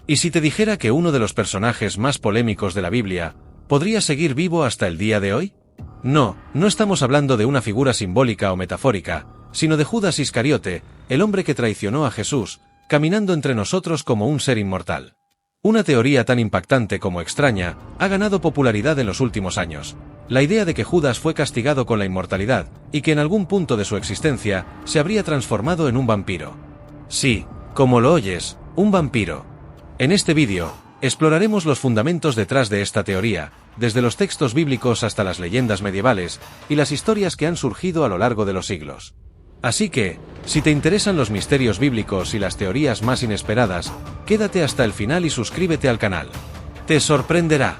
¿Y si te dijera que uno de los personajes más polémicos de la Biblia podría seguir vivo hasta el día de hoy? No estamos hablando de una figura simbólica o metafórica, sino de Judas Iscariote, el hombre que traicionó a Jesús, caminando entre nosotros como un ser inmortal. Una teoría tan impactante como extraña ha ganado popularidad en los últimos años. La idea de que Judas fue castigado con la inmortalidad y que en algún punto de su existencia se habría transformado en un vampiro. Sí, como lo oyes, un vampiro. En este vídeo, exploraremos los fundamentos detrás de esta teoría, desde los textos bíblicos hasta las leyendas medievales y las historias que han surgido a lo largo de los siglos. Así que, si te interesan los misterios bíblicos y las teorías más inesperadas, quédate hasta el final y suscríbete al canal. ¡Te sorprenderá!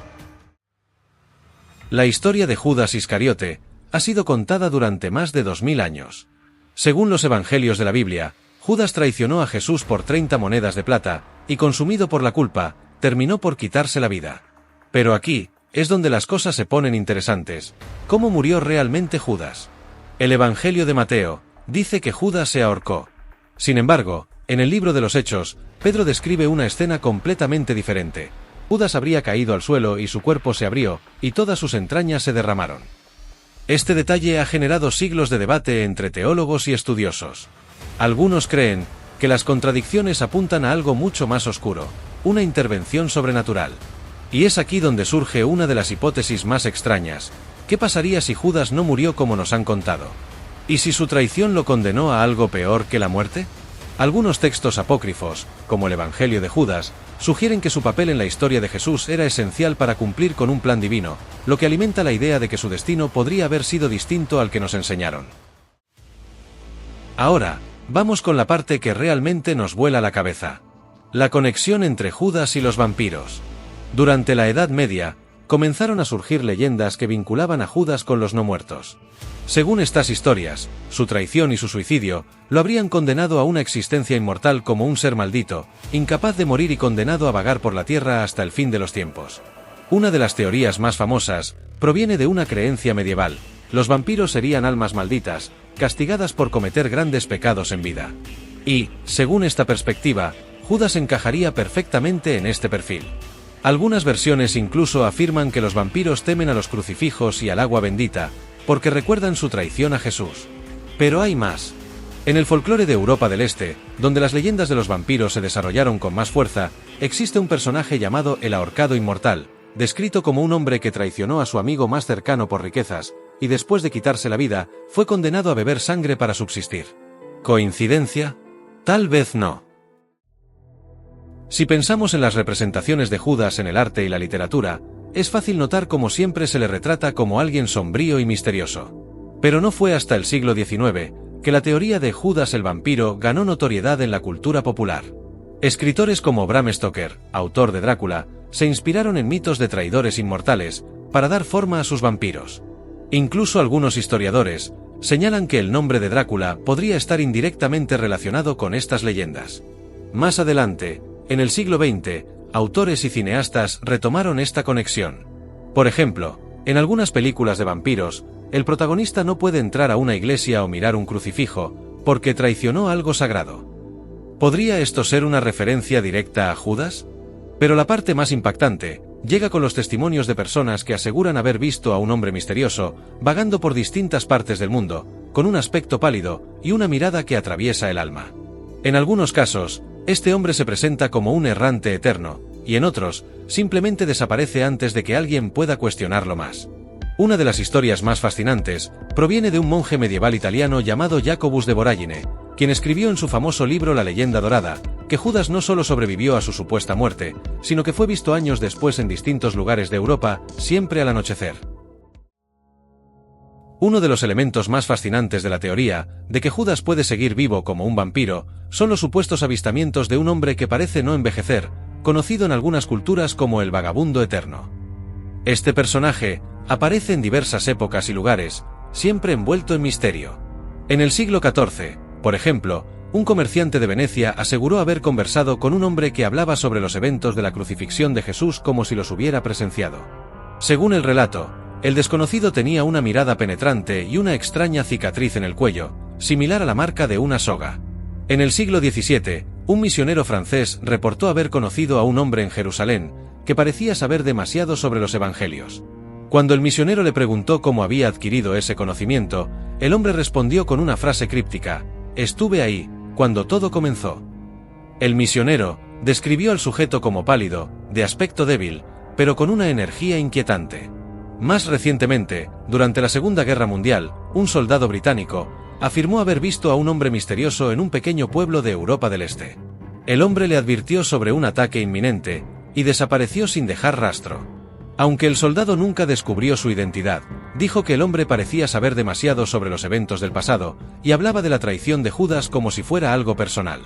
La historia de Judas Iscariote ha sido contada durante más de 2000 años. Según los evangelios de la Biblia, Judas traicionó a Jesús por 30 monedas de plata, y consumido por la culpa, terminó por quitarse la vida. Pero aquí es donde las cosas se ponen interesantes. ¿Cómo murió realmente Judas? El Evangelio de Mateo dice que Judas se ahorcó. Sin embargo, en el libro de los Hechos, Pedro describe una escena completamente diferente. Judas habría caído al suelo y su cuerpo se abrió, y todas sus entrañas se derramaron. Este detalle ha generado siglos de debate entre teólogos y estudiosos. Algunos creen que las contradicciones apuntan a algo mucho más oscuro, una intervención sobrenatural. Y es aquí donde surge una de las hipótesis más extrañas. ¿Qué pasaría si Judas no murió como nos han contado? ¿Y si su traición lo condenó a algo peor que la muerte? Algunos textos apócrifos, como el Evangelio de Judas, sugieren que su papel en la historia de Jesús era esencial para cumplir con un plan divino, lo que alimenta la idea de que su destino podría haber sido distinto al que nos enseñaron. Ahora, vamos con la parte que realmente nos vuela la cabeza. La conexión entre Judas y los vampiros. Durante la Edad Media, comenzaron a surgir leyendas que vinculaban a Judas con los no muertos. Según estas historias, su traición y su suicidio lo habrían condenado a una existencia inmortal como un ser maldito, incapaz de morir y condenado a vagar por la tierra hasta el fin de los tiempos. Una de las teorías más famosas proviene de una creencia medieval. Los vampiros serían almas malditas, castigadas por cometer grandes pecados en vida. Y, según esta perspectiva, Judas encajaría perfectamente en este perfil. Algunas versiones incluso afirman que los vampiros temen a los crucifijos y al agua bendita, porque recuerdan su traición a Jesús. Pero hay más. En el folclore de Europa del Este, donde las leyendas de los vampiros se desarrollaron con más fuerza, existe un personaje llamado el ahorcado inmortal, descrito como un hombre que traicionó a su amigo más cercano por riquezas, y después de quitarse la vida, fue condenado a beber sangre para subsistir. ¿Coincidencia? Tal vez no. Si pensamos en las representaciones de Judas en el arte y la literatura, es fácil notar cómo siempre se le retrata como alguien sombrío y misterioso. Pero no fue hasta el siglo XIX que la teoría de Judas el vampiro ganó notoriedad en la cultura popular. Escritores como Bram Stoker, autor de Drácula, se inspiraron en mitos de traidores inmortales para dar forma a sus vampiros. Incluso algunos historiadores señalan que el nombre de Drácula podría estar indirectamente relacionado con estas leyendas. Más adelante, en el siglo XX, autores y cineastas retomaron esta conexión. Por ejemplo, en algunas películas de vampiros, el protagonista no puede entrar a una iglesia o mirar un crucifijo, porque traicionó algo sagrado. ¿Podría esto ser una referencia directa a Judas? Pero la parte más impactante llega con los testimonios de personas que aseguran haber visto a un hombre misterioso, vagando por distintas partes del mundo, con un aspecto pálido y una mirada que atraviesa el alma. En algunos casos, este hombre se presenta como un errante eterno, y en otros, simplemente desaparece antes de que alguien pueda cuestionarlo más. Una de las historias más fascinantes proviene de un monje medieval italiano llamado Jacobus de Voragine, quien escribió en su famoso libro La leyenda dorada, que Judas no solo sobrevivió a su supuesta muerte, sino que fue visto años después en distintos lugares de Europa, siempre al anochecer. Uno de los elementos más fascinantes de la teoría de que Judas puede seguir vivo como un vampiro son los supuestos avistamientos de un hombre que parece no envejecer, conocido en algunas culturas como el vagabundo eterno. Este personaje aparece en diversas épocas y lugares, siempre envuelto en misterio. En el siglo XIV, por ejemplo, un comerciante de Venecia aseguró haber conversado con un hombre que hablaba sobre los eventos de la crucifixión de Jesús como si los hubiera presenciado. Según el relato, el desconocido tenía una mirada penetrante y una extraña cicatriz en el cuello, similar a la marca de una soga. En el siglo XVII, Un misionero francés reportó haber conocido a un hombre en Jerusalén que parecía saber demasiado sobre los evangelios. Cuando el misionero le preguntó cómo había adquirido ese conocimiento, el hombre respondió con una frase críptica: «Estuve ahí, cuando todo comenzó». El misionero describió al sujeto como pálido, de aspecto débil, pero con una energía inquietante. Más recientemente, durante la Segunda Guerra Mundial, un soldado británico afirmó haber visto a un hombre misterioso en un pequeño pueblo de Europa del Este. El hombre le advirtió sobre un ataque inminente y desapareció sin dejar rastro. Aunque el soldado nunca descubrió su identidad, dijo que el hombre parecía saber demasiado sobre los eventos del pasado y hablaba de la traición de Judas como si fuera algo personal.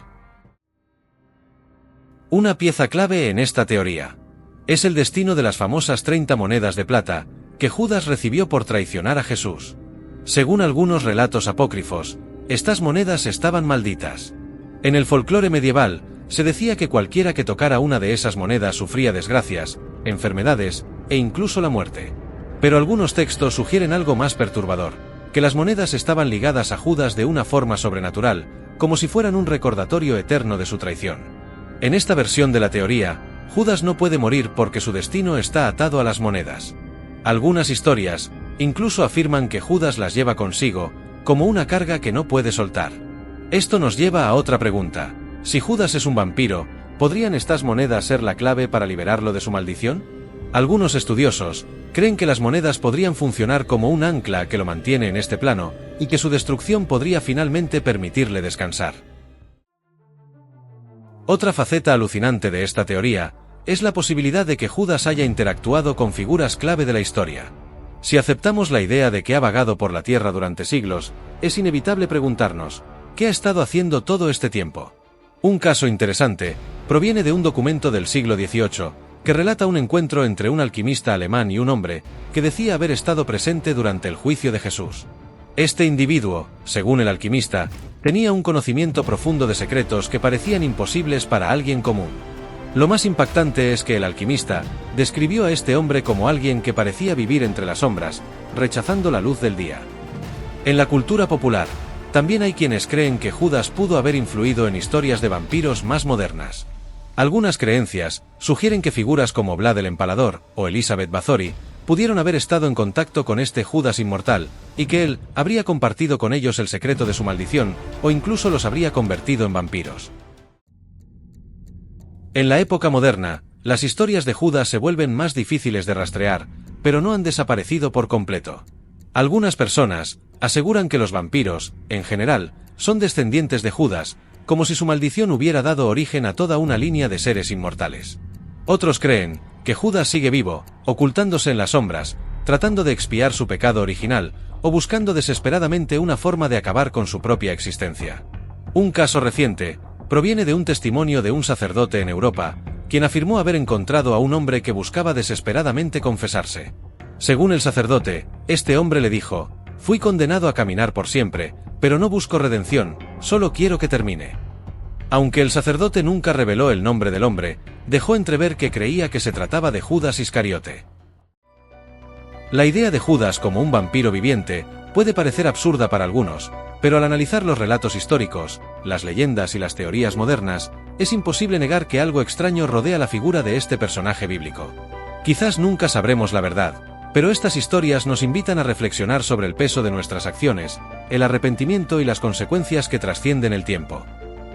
Una pieza clave en esta teoría es el destino de las famosas 30 monedas de plata que Judas recibió por traicionar a Jesús. Según algunos relatos apócrifos, estas monedas estaban malditas. En el folclore medieval, se decía que cualquiera que tocara una de esas monedas sufría desgracias, enfermedades e incluso la muerte. Pero algunos textos sugieren algo más perturbador, que las monedas estaban ligadas a Judas de una forma sobrenatural, como si fueran un recordatorio eterno de su traición. En esta versión de la teoría, Judas no puede morir porque su destino está atado a las monedas. Algunas historias incluso afirman que Judas las lleva consigo, como una carga que no puede soltar. Esto nos lleva a otra pregunta: si Judas es un vampiro, ¿podrían estas monedas ser la clave para liberarlo de su maldición? Algunos estudiosos creen que las monedas podrían funcionar como un ancla que lo mantiene en este plano, y que su destrucción podría finalmente permitirle descansar. Otra faceta alucinante de esta teoría es la posibilidad de que Judas haya interactuado con figuras clave de la historia. Si aceptamos la idea de que ha vagado por la tierra durante siglos, es inevitable preguntarnos: ¿qué ha estado haciendo todo este tiempo? Un caso interesante proviene de un documento del siglo XVIII que relata un encuentro entre un alquimista alemán y un hombre que decía haber estado presente durante el juicio de Jesús. Este individuo, según el alquimista, tenía un conocimiento profundo de secretos que parecían imposibles para alguien común. Lo más impactante es que el alquimista describió a este hombre como alguien que parecía vivir entre las sombras, rechazando la luz del día. En la cultura popular, también hay quienes creen que Judas pudo haber influido en historias de vampiros más modernas. Algunas creencias sugieren que figuras como Vlad el Empalador o Elizabeth Bathory pudieron haber estado en contacto con este Judas inmortal, y que él habría compartido con ellos el secreto de su maldición, o incluso los habría convertido en vampiros. En la época moderna, las historias de Judas se vuelven más difíciles de rastrear, pero no han desaparecido por completo. Algunas personas aseguran que los vampiros, en general, son descendientes de Judas, como si su maldición hubiera dado origen a toda una línea de seres inmortales. Otros creen que Judas sigue vivo, ocultándose en las sombras, tratando de expiar su pecado original, o buscando desesperadamente una forma de acabar con su propia existencia. Un caso reciente proviene de un testimonio de un sacerdote en Europa, quien afirmó haber encontrado a un hombre que buscaba desesperadamente confesarse. Según el sacerdote, este hombre le dijo: «Fui condenado a caminar por siempre, pero no busco redención, solo quiero que termine». Aunque el sacerdote nunca reveló el nombre del hombre, dejó entrever que creía que se trataba de Judas Iscariote. La idea de Judas como un vampiro viviente puede parecer absurda para algunos, pero al analizar los relatos históricos, las leyendas y las teorías modernas, es imposible negar que algo extraño rodea la figura de este personaje bíblico. Quizás nunca sabremos la verdad, pero estas historias nos invitan a reflexionar sobre el peso de nuestras acciones, el arrepentimiento y las consecuencias que trascienden el tiempo.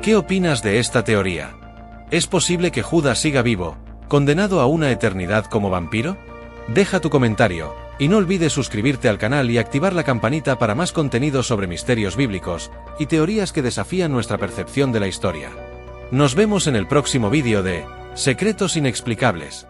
¿Qué opinas de esta teoría? ¿Es posible que Judas siga vivo, condenado a una eternidad como vampiro? Deja tu comentario, y no olvides suscribirte al canal y activar la campanita para más contenido sobre misterios bíblicos y teorías que desafían nuestra percepción de la historia. Nos vemos en el próximo vídeo de Secretos Inexplicables.